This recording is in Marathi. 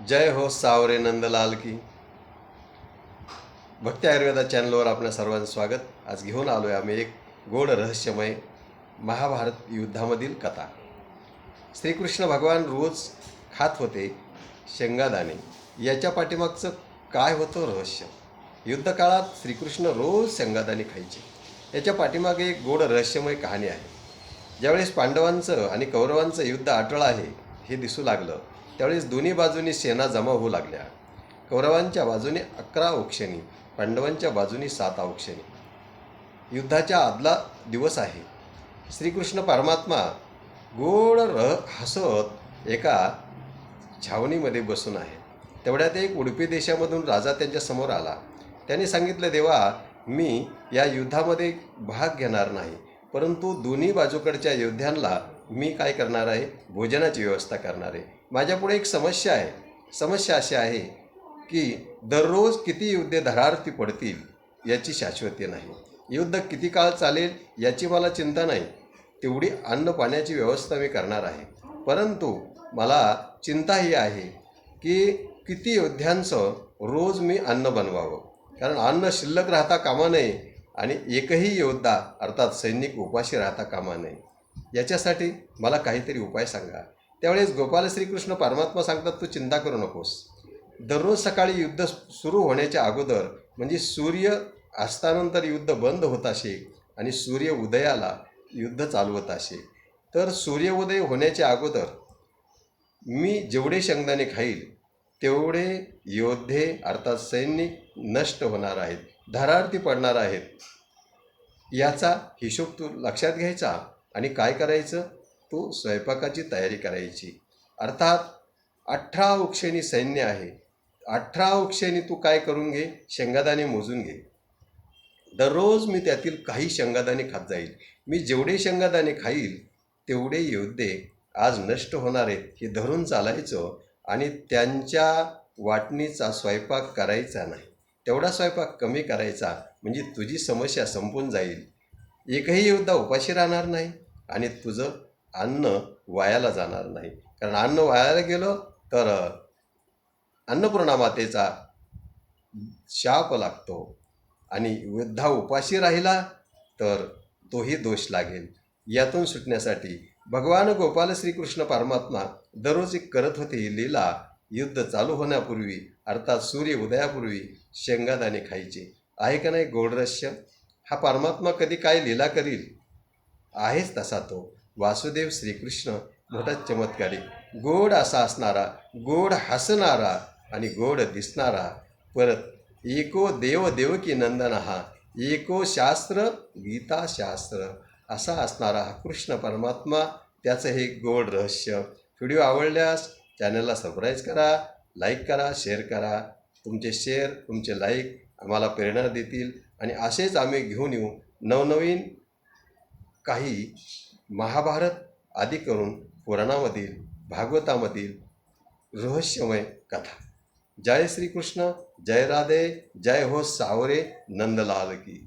जय हो सावरे नंदलाल की. भक्ती आयुर्वेदा चॅनलवर आपल्या सर्वांचं स्वागत. आज घेऊन आलो आहे आम्ही एक गोड रहस्यमय महाभारत युद्धामधील कथा. श्रीकृष्ण भगवान रोज खात होते शेंगादाणे. याच्या पाठीमागचं काय होतं रहस्य? युद्धकाळात श्रीकृष्ण रोज शेंगादाणे खायचे. याच्या पाठीमागे एक गोड रहस्यमय कहाणी आहे. ज्यावेळेस पांडवांचं आणि कौरवांचं युद्ध अटळ आहे हे दिसू लागलं, त्यावेळेस दोन्ही बाजूनी सेना जमा होऊ लागल्या. कौरवांच्या बाजूने 11 औक्षणी, पांडवांच्या बाजूने 7 औक्षणी. युद्धाच्या आदला दिवस आहे. श्रीकृष्ण परमात्मा गोड हसत एका छावणीमध्ये बसून आहे. तेवढ्यात एक उडपी देशामधून राजा त्यांच्या समोर आला. त्याने सांगितलं, देवा, मी या युद्धामध्ये भाग घेणार नाही, परंतु दोन्ही बाजूकडच्या योद्ध्यांना मी काय करणार आहे, भोजनाची व्यवस्था करणार आहे. माझ्यापुढे एक समस्या आहे. समस्या अशी आहे की दररोज किती युद्धे धरार्थी पडतील याची शाश्वती नाही. युद्ध किती काळ चालेल याची मला चिंता नाही. तेवढी अन्न पाण्याची व्यवस्था मी करणार आहे. परंतु मला चिंता ही आहे की किती योद्ध्यांचं रोज मी अन्न बनवावं, कारण अन्न शिल्लक राहता कामा नये आणि एकही योद्धा अर्थात सैनिक उपाशी राहता कामा नये. याच्यासाठी मला काहीतरी उपाय सांगा. त्यावेळेस गोपाल श्रीकृष्ण परमात्मा सांगतात, तू चिंता करू नकोस. दररोज सकाळी युद्ध सुरू होण्याच्या अगोदर, म्हणजे सूर्य अस्तानंतर युद्ध बंद होत असे आणि सूर्य उदयाला युद्ध चालू होत असे, तर सूर्योदय होण्याच्या अगोदर मी जेवढे शेंगदाणे खाईल तेवढे योद्धे अर्थात सैनिक नष्ट होणार आहेत, धरार्थी पडणार आहेत. याचा हिशोब तू लक्षात घ्यायचा आणि काय करायचं, तू स्वयंपाकाची तयारी करायची. अर्थात 18 औक्षणी सैन्य आहे. 18 औक्षणी तू काय करून घे, शेंगादाणे मोजून घे. दररोज मी त्यातील काही शेंगादाणे खात जाईल. मी जेवढे शेंगादाणे खाईल तेवढे योद्धे आज नष्ट होणार आहेत हे धरून चालायचं आणि त्यांच्या वाटणीचा स्वयंपाक करायचा नाही. तेवढा स्वयंपाक कमी करायचा, म्हणजे तुझी समस्या संपून जाईल. एकही योद्धा उपाशी राहणार नाही आणि तुझं अन्न वायाला जाणार नाही. कारण अन्न वायाला गेलं तर अन्नपूर्णा मातेचा शाप लागतो आणि योद्धा उपाशी राहिला तर तोही दोष लागेल. यातून सुटण्यासाठी भगवान गोपाल श्रीकृष्ण परमात्मा दररोज एक करत होते ही लीला. युद्ध चालू होण्यापूर्वी अर्थात सूर्य उदयापूर्वी शेंगादाणे खायचे. आहे का नाही गोड रहस्य? हा परमात्मा कधी काय लीला करील? आहेच तसा तो वासुदेव श्रीकृष्ण मोठा चमत्कारिक, गोड असा असणारा, गोड हसणारा आणि गोड दिसणारा, परत एको देव देवकी नंदन, हा एको शास्त्र गीताशास्त्र असा असणारा हा कृष्ण परमात्मा, त्याचं हे गोड रहस्य. व्हिडिओ आवडल्यास चॅनलला सबस्क्राईब करा, लाईक करा, शेअर करा. तुमचे शेअर, तुमचे लाईक आम्हाला प्रेरणा देतील आणि असेच आम्ही घेऊन येऊ नवनवीन काही महाभारत आदी करून पुराणामधील, भागवतामधील रहस्यमय कथा. जय श्रीकृष्ण, जय राधे, जय हो सावरे नंदलाल की.